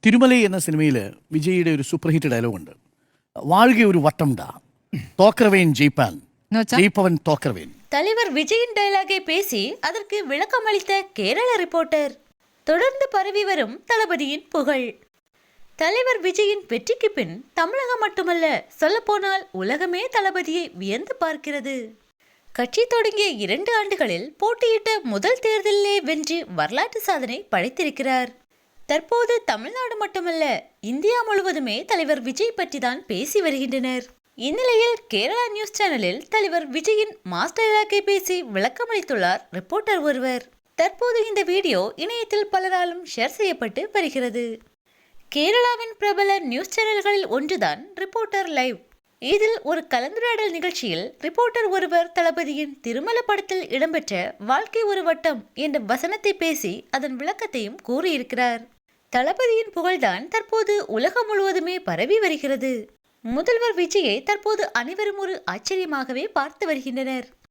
തിരുമലൈ എന്ന സിനിമയിൽ വിജയുടെ ഒരു സൂപ്പർ ഹിറ്റ് ഡയലോഗുണ്ട്. വാഴുക ഒരു വട്ടംഡാ, തോക്കറവേൻ ജയിപ്പാൻ, ஜெயிப்பவன் தோக்கரவேன். தலைவர் விஜயின் டயலாகை பேசி அதற்கு விளக்கம் அளித்த கேரள ரிப்போர்ட்டர். தொடர்ந்து பரவி வரும் தளபதியின் புகழ். தலைவர் விஜயின் வெற்றிக்கு பின் தமிழகம் மட்டுமல்ல, சொல்லப்போனால் உலகமே தளபதியை வியந்து பார்க்கிறது. கட்சி தொடங்கிய 2 ஆண்டுகளில் போட்டியிட்ட முதல் தேர்தலிலே வென்று வரலாற்று சாதனை படைத்திருக்கிறார். தற்போது தமிழ்நாடு மட்டுமல்ல, இந்தியா முழுவதுமே தலைவர் விஜய் பற்றி தான் பேசி வருகின்றனர். இந்நிலையில் கேரளா நியூஸ் சேனலில் தலைவர் விஜயின் மாஸ் டயலாக்கை பேசி விளக்கமளித்துள்ளார் ரிப்போர்ட்டர் ஒருவர். தற்போது இந்த வீடியோ இணையத்தில் பலராலும் ஷேர் செய்யப்பட்டு வருகிறது. கேரளாவின் பிரபல நியூஸ் சேனல்களில் ஒன்றுதான் ரிப்போர்ட்டர் லைவ். இதில் ஒரு கலந்துரையாடல் நிகழ்ச்சியில் ரிப்போர்ட்டர் ஒருவர் தளபதியின் திருமல படத்தில் இடம்பெற்ற வாழ்க்கை ஒரு வட்டம் என்ற வசனத்தை பேசி அதன் விளக்கத்தையும் கூறியிருக்கிறார். தளபதியின் புகழ்தான் தற்போது உலகம் முழுவதுமே பரவி வருகிறது. முதல்வர் விஜயை தற்போது அனைவரும் ஒரு ஆச்சரியமாகவே பார்த்து வருகின்றனர்.